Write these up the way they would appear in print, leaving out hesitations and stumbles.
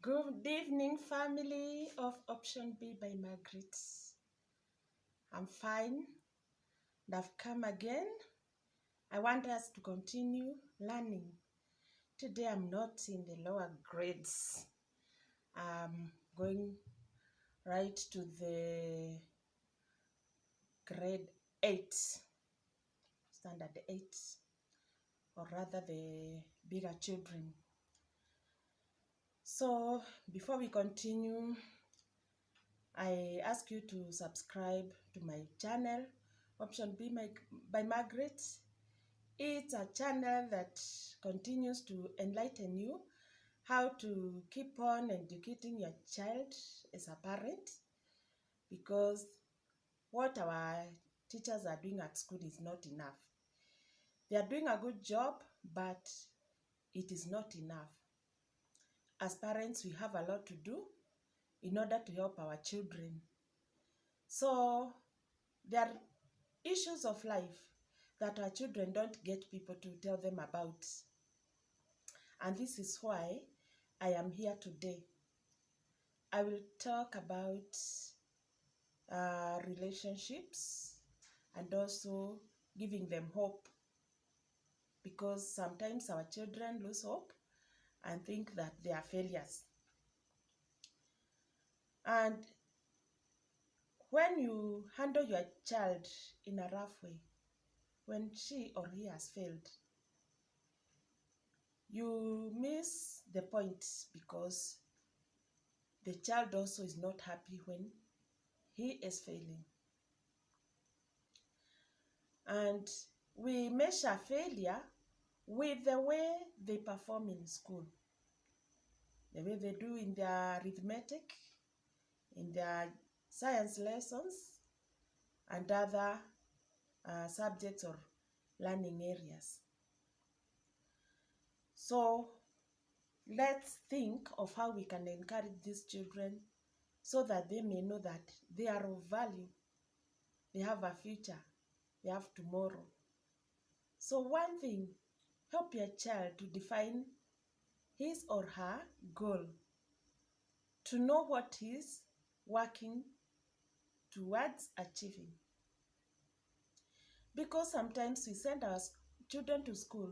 Good evening, family of Option B by Margaret. I'm fine and I've come again. I want us to continue learning. Today I'm not in the lower grades. I'm going right to the grade 8, standard 8, or rather the bigger children. So before we continue, I ask you to subscribe to my channel, Option B by Margaret. It's a channel that continues to enlighten you how to keep on educating your child as a parent, because what our teachers are doing at school is not enough. They are doing a good job, but it is not enough. As parents, we have a lot to do in order to help our children. So there are issues of life that our children don't get people to tell them about. And this is why I am here today. I will talk about relationships and also giving them hope, because sometimes our children lose hope and think that they are failures. And when you handle your child in a rough way, when she or he has failed, you miss the point, because the child also is not happy when he is failing. And we measure failure with the way they perform in school, the way they do in their arithmetic, in their science lessons, and other subjects or learning areas. So let's think of how we can encourage these children so that they may know that they are of value, they have a future, they have tomorrow. So one thing, help your child to define his or her goal, to know what he's working towards achieving. Because sometimes we send our children to school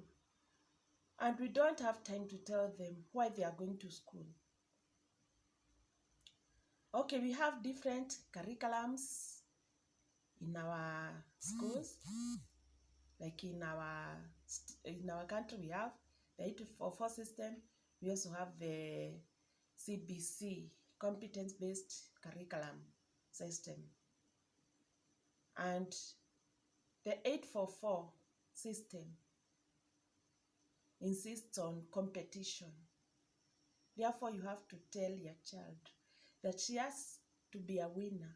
and we don't have time to tell them why they are going to school. Okay, we have different curriculums in our schools. Like in our country, we have the 844 system. We also have the CBC, competence-based curriculum system. And the 844 system insists on competition. Therefore, you have to tell your child that she has to be a winner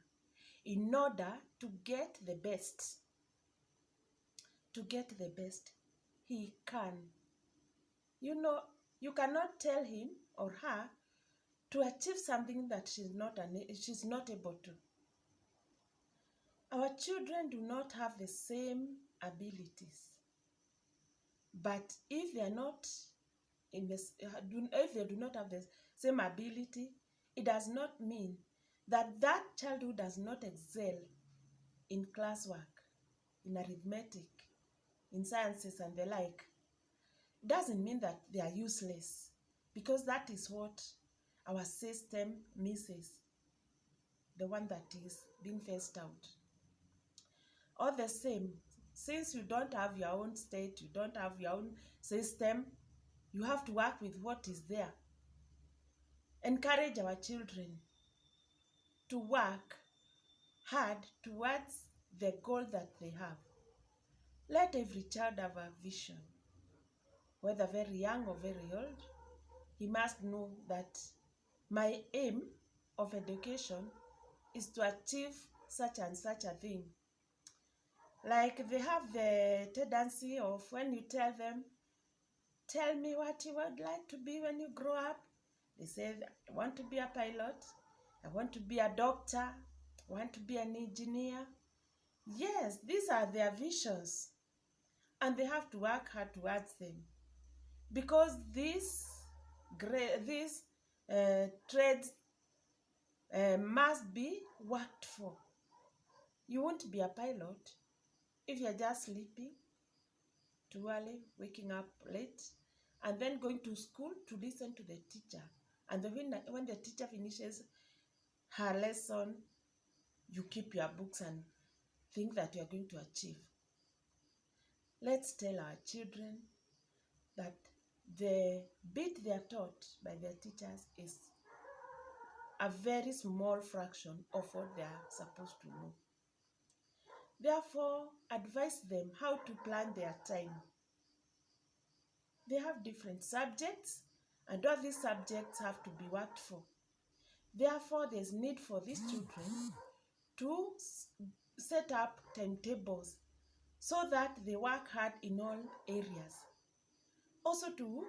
in order to get the best. To get the best he can. You know, you cannot tell him or her to achieve something that she's not able to. Our children do not have the same abilities, but if they are not if they do not have the same ability, it does not mean that that child who does not excel in classwork, in arithmetic, in sciences and the like, doesn't mean that they are useless, because that is what our system misses, the one that is being phased out. All the same, since you don't have your own state, you don't have your own system, you have to work with what is there. Encourage our children to work hard towards the goal that they have. Let every child have a vision, whether very young or very old. He must know that my aim of education is to achieve such and such a thing. Like they have the tendency of, when you tell them, tell me what you would like to be when you grow up. They say, I want to be a pilot, I want to be a doctor, I want to be an engineer. Yes, these are their visions, and they have to work hard towards them, because this trades must be worked for. You won't be a pilot if you're just sleeping too early, waking up late, and then going to school to listen to the teacher. And then when the teacher finishes her lesson, you keep your books and think that you're going to achieve. Let's tell our children that the bit they are taught by their teachers is a very small fraction of what they are supposed to know. Therefore, advise them how to plan their time. They have different subjects, and all these subjects have to be worked for. Therefore, there's need for these children to set up timetables so that they work hard in all areas. Also to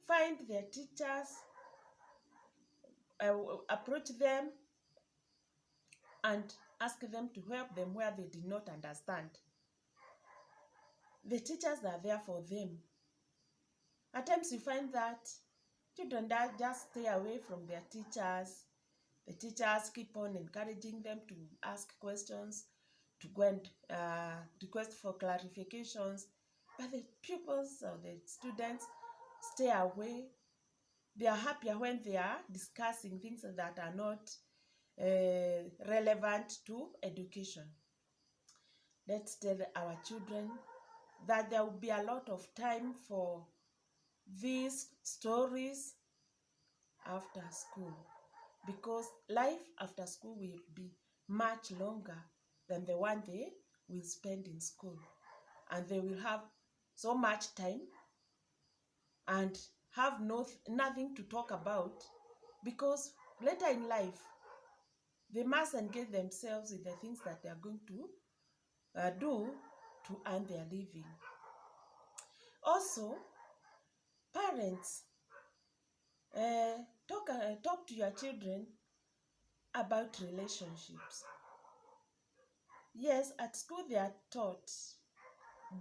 find their teachers, approach them and ask them to help them where they did not understand. The teachers are there for them. At times you find that children just stay away from their teachers. The teachers keep on encouraging them to ask questions, to go and request for clarifications, but the pupils or the students stay away. They are happier when they are discussing things that are not relevant to education. Let's tell our children that there will be a lot of time for these stories after school, because life after school will be much longer than the one they will spend in school, and they will have so much time and have nothing to talk about, because later in life they must engage themselves in the things that they are going to do to earn their living. Also, parents, talk to your children about relationships. Yes, at school they are taught,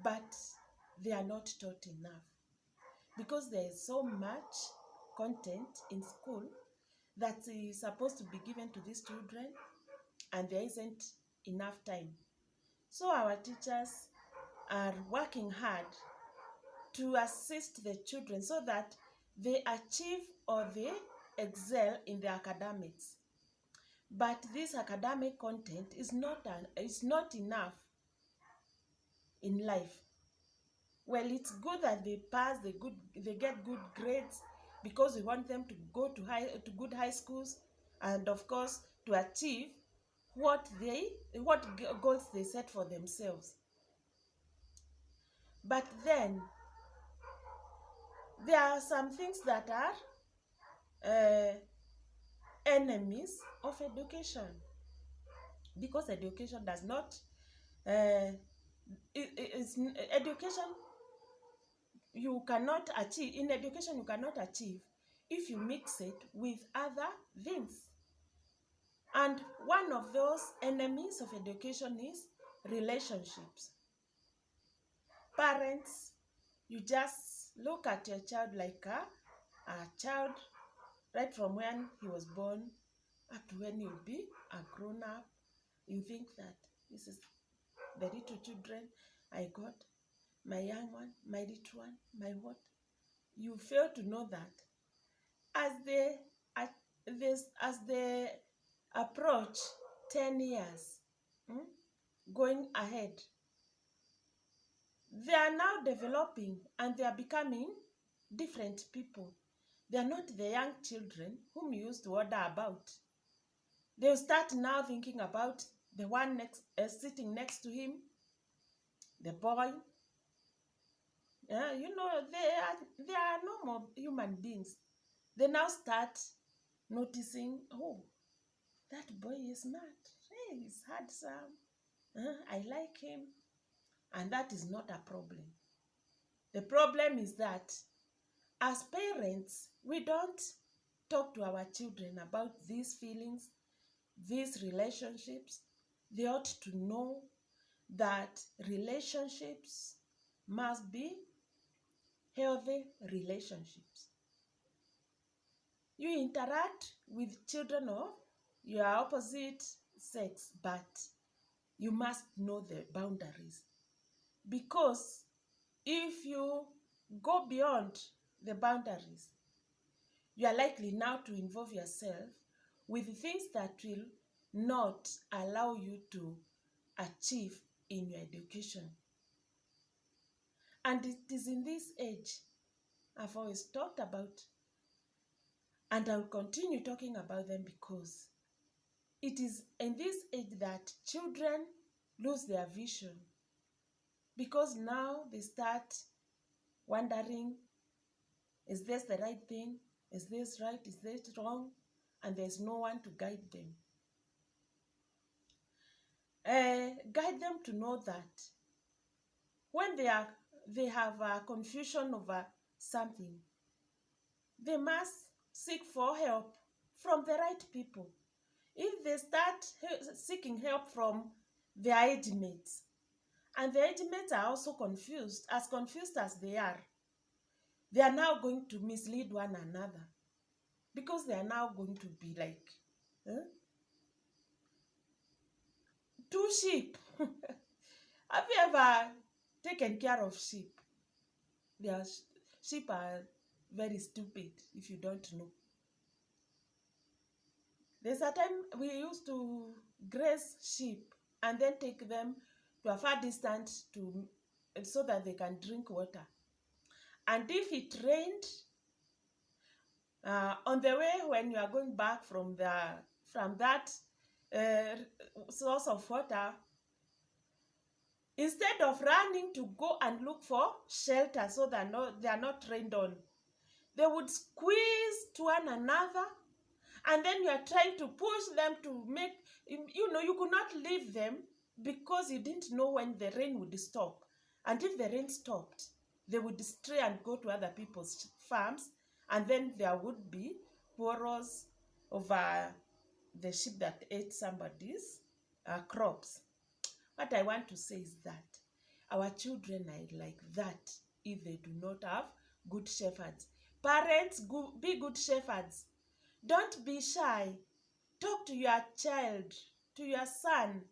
but they are not taught enough, because there is so much content in school that is supposed to be given to these children, and there isn't enough time. So our teachers are working hard to assist the children so that they achieve or they excel in their academics. But this academic content is not enough in life. Well, it's good that they pass, they get good grades, because we want them to go to good high schools, and of course to achieve what goals they set for themselves. But then there are some things that are enemies of education, because education does not education you cannot achieve in education you cannot achieve if you mix it with other things. And one of those enemies of education is relationships. Parents, you just look at your child like a child, right from when he was born up to when he'll be a grown up. You think that this is the little children I got, my young one, my little one, my what? You fail to know that as they approach 10 years, going ahead, they are now developing and they are becoming different people. They are not the young children whom you used to order about. They'll start now thinking about the one sitting next to him, the boy. They are normal human beings. They now start noticing, oh, that boy is smart. Hey, he's handsome. I like him. And that is not a problem. The problem is that as parents, we don't talk to our children about these feelings, these relationships. They ought to know that relationships must be healthy relationships. You interact with children of your opposite sex, but you must know the boundaries. Because if you go beyond the boundaries, you are likely now to involve yourself with things that will not allow you to achieve in your education. And it is in this age I've always talked about, and I'll continue talking about them, because it is in this age that children lose their vision, because now they start wondering, is this the right thing? Is this right? Is this wrong? And there's no one to guide them. Guide them to know that when they have a confusion over something, they must seek for help from the right people. If they start seeking help from their age mates, and the age mates are also confused as they are now going to mislead one another, because they are now going to be like two sheep. Have you ever taken care of sheep? Sheep are very stupid if you don't know. There's a time we used to graze sheep and then take them to a far distance so that they can drink water. And if it rained, on the way when you are going back from that source of water, instead of running to go and look for shelter so that they are not rained on, they would squeeze to one another, and then you are trying to push them to make, you could not leave them, because you didn't know when the rain would stop. And if the rain stopped, they would stray and go to other people's farms, and then there would be quarrels over the sheep that ate somebody's crops. What I want to say is that our children are like that if they do not have good shepherds. Parents, be good shepherds. Don't be shy. Talk to your child, to your son,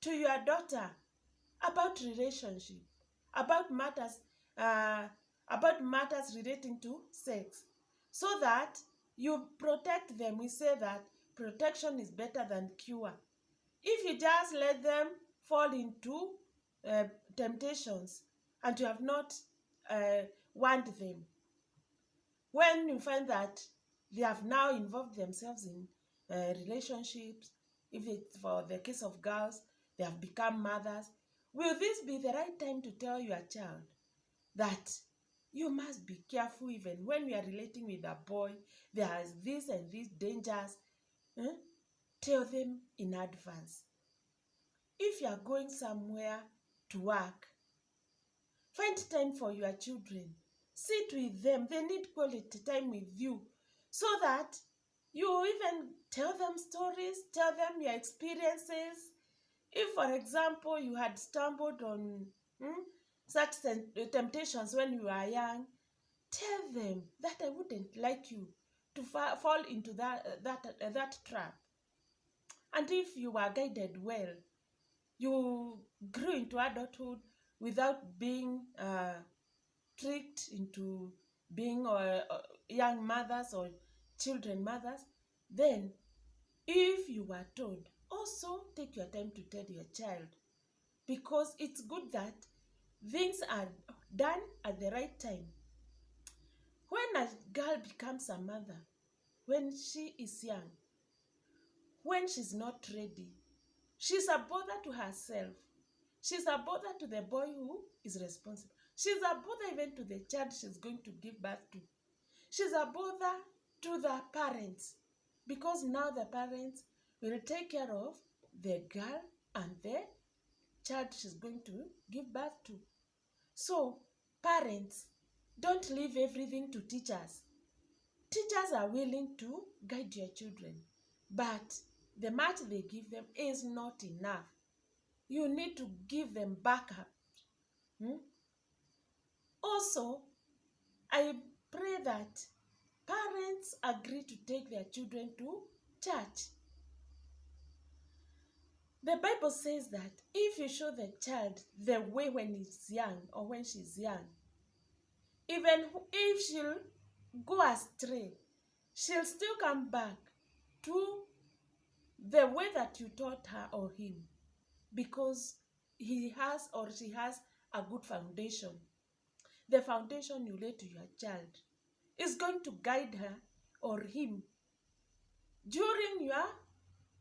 to your daughter about relationship, about matters relating to sex, so that you protect them. We say that protection is better than cure. If you just let them fall into temptations and you have not warned them, when you find that they have now involved themselves in relationships, if it's for the case of girls, they have become mothers, will this be the right time to tell your child that you must be careful? Even when you are relating with a boy, there is this and these dangers. Tell them in advance. If you are going somewhere to work, find time for your children. Sit with them. They need quality time with you, so that you even tell them stories, tell them your experiences. If, for example, you had stumbled on such temptations when you were young, tell them that I wouldn't like you to fall into that trap. And if you were guided well, you grew into adulthood without being tricked into being young mothers or children mothers, then if you were told, also take your time to tell your child, because it's good that things are done at the right time. When a girl becomes a mother, when she is young, when she's not ready, she's a bother to herself. She's a bother to the boy who is responsible. She's a bother even to the child she's going to give birth to. She's a bother to the parents, because now the parents will take care of the girl and the child she's going to give birth to. So, parents, don't leave everything to teachers. Teachers are willing to guide your children, but the much they give them is not enough. You need to give them backup. Also, I pray that parents parents agree to take their children to church. The Bible says that if you show the child the way when he's young or when she's young, even if she'll go astray, she'll still come back to the way that you taught her or him, because he has or she has a good foundation. The foundation you lay to your child is going to guide her or him during your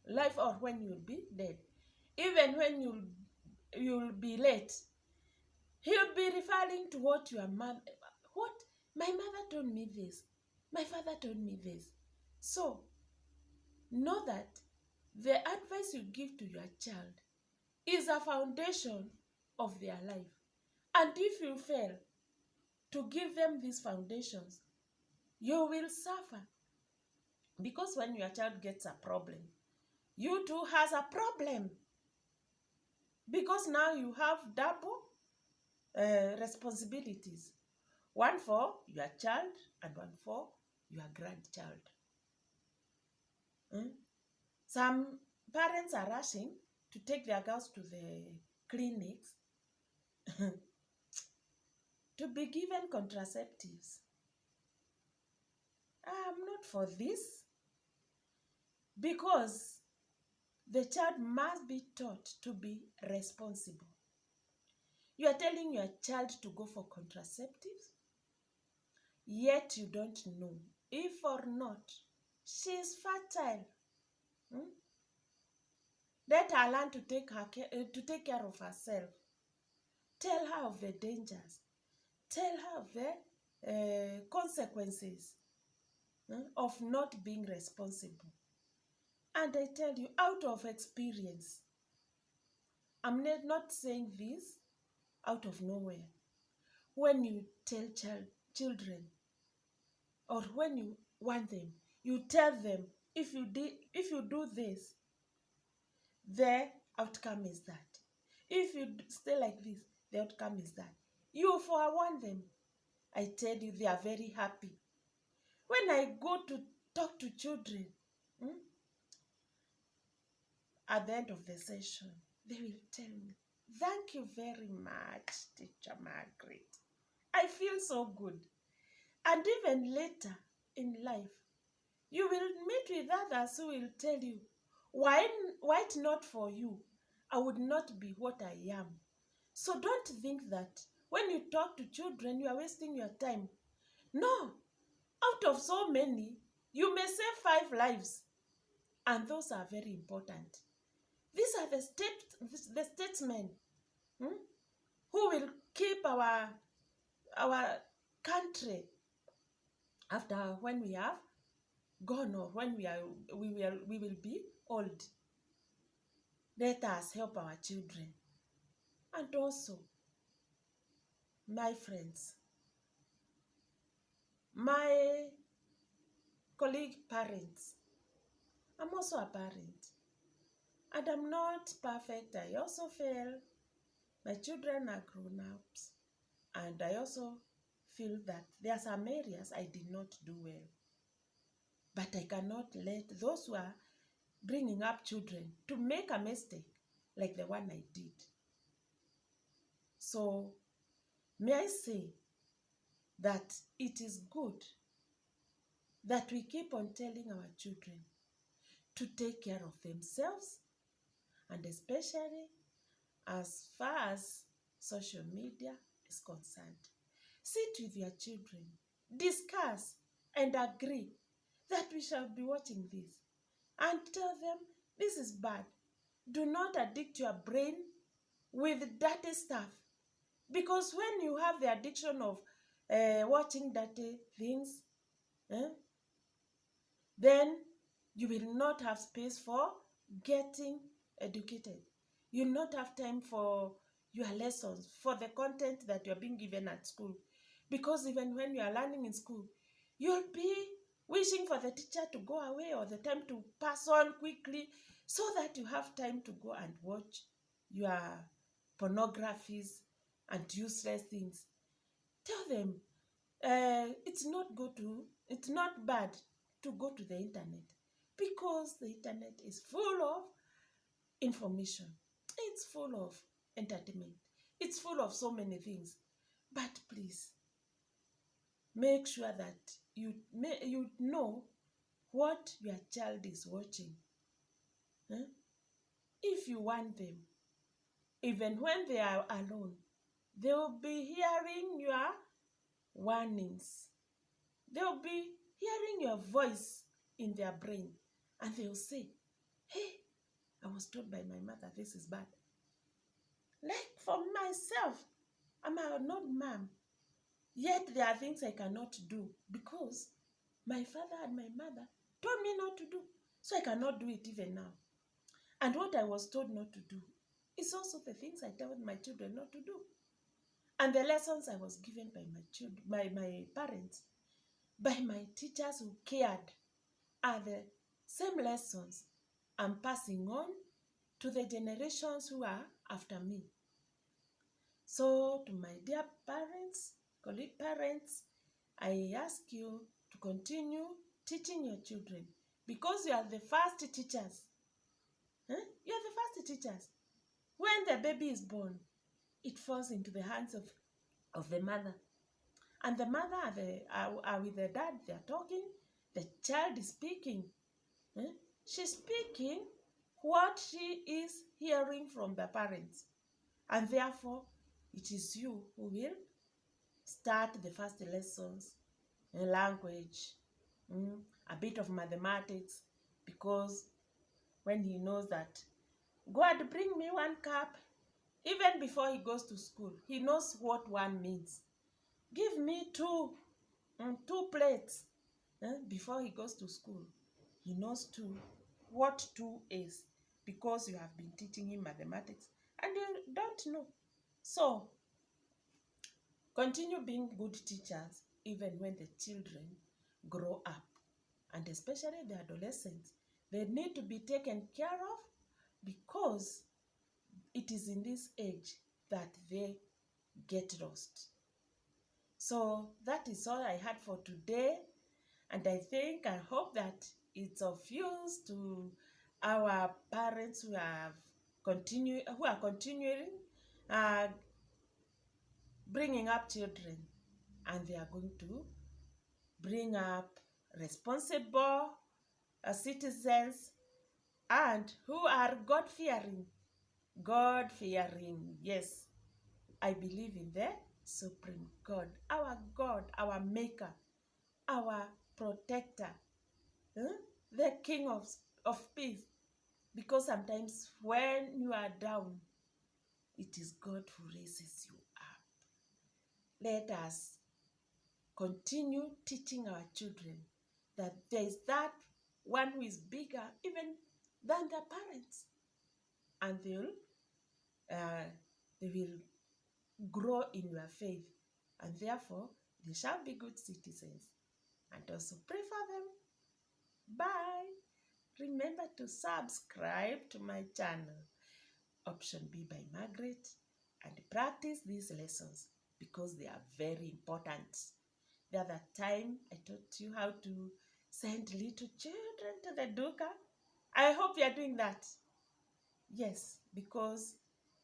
life or when you'll be dead. Even when you'll be late, he'll be referring to what your mother, what my mother told me this, my father told me this. So know that the advice you give to your child is a foundation of their life. And if you fail to give them these foundations, you will suffer. Because when your child gets a problem, you too has a problem. Because now you have double responsibilities. One for your child and one for your grandchild. Some parents are rushing to take their girls to the clinics to be given contraceptives. I'm not for this, because the child must be taught to be responsible. You are telling your child to go for contraceptives, yet you don't know if or not she is fertile. Let her learn to take care of herself. Tell her of the dangers. Tell her of the consequences of not being responsible. And I tell you, out of experience, I'm not saying this out of nowhere. When you tell children, or when you want them, you tell them, if you do this, the outcome is that. If you stay like this, the outcome is that. You forewarn them. I tell you, they are very happy. When I go to talk to children, at the end of the session, they will tell me, "Thank you very much, Teacher Margaret. I feel so good." And even later in life, you will meet with others who will tell you, why it not for you, I would not be what I am. So don't think that when you talk to children, you are wasting your time. No. Out of so many, you may save 5 lives. And those are very important. These are the statesmen who will keep our country after when we have gone, or when we will be old. Let us help our children. And also, my friends, my colleague parents, I'm also a parent. And I'm not perfect. I also fail. My children are grown-ups. And I also feel that there are some areas I did not do well. But I cannot let those who are bringing up children to make a mistake like the one I did. So, may I say that it is good that we keep on telling our children to take care of themselves, and especially as far as social media is concerned. Sit with your children, discuss and agree that we shall be watching this, and tell them this is bad. Do not addict your brain with dirty stuff, because when you have the addiction of watching dirty things, then you will not have space for getting educated. You will not have time for your lessons, for the content that you are being given at school. Because even when you are learning in school, you'll be wishing for the teacher to go away, or the time to pass on quickly, so that you have time to go and watch your pornographies and useless things. Tell them it's not bad to go to the internet, because the internet is full of information. It's full of entertainment. It's full of so many things. But please, make sure that you know what your child is watching. Huh? If you want them, even when they are alone, they will be hearing your warnings. They will be hearing your voice in their brain, and they will say, hey, I was told by my mother this is bad. Like for myself, I'm not mom, yet there are things I cannot do because my father and my mother told me not to do. So I cannot do it even now. And what I was told not to do is also the things I tell my children not to do. And the lessons I was given by my children, by my parents, by my teachers who cared, are the same lessons I'm passing on to the generations who are after me. So to my dear parents, colleague parents, I ask you to continue teaching your children, because you are the first teachers. You are the first teachers. When the baby is born, it falls into the hands of the mother. And the mother are with the dad, they are talking, the child is speaking. She's speaking what she is hearing from the parents. And therefore, it is you who will start the first lessons in language, a bit of mathematics, because when he knows that, God, bring me 1 cup, even before he goes to school, he knows what 1 means. Give me 2 plates. Before he goes to school, he knows 2, what 2 is, because you have been teaching him mathematics and you don't know. So, continue being good teachers even when the children grow up, and especially the adolescents. They need to be taken care of, because it is in this age that they get lost. So that is all I had for today, and I hope that it's of use to our parents who are continuing bringing up children, and they are going to bring up responsible citizens and who are God-fearing. God-fearing, yes. I believe in the supreme God, our maker, our protector, the King of peace. Because sometimes when you are down, it is God who raises you up. Let us continue teaching our children that there is that one who is bigger even than their parents, and they will grow in your faith, and therefore they shall be good citizens. And also pray for them. Bye. Remember to subscribe to my channel, Option B by Margaret, and practice these lessons because they are very important. The other time I taught you how to send little children to the duka. I hope you are doing that. Yes, because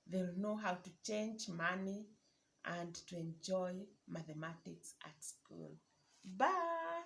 they'll know how to change money and to enjoy mathematics at school. Bye.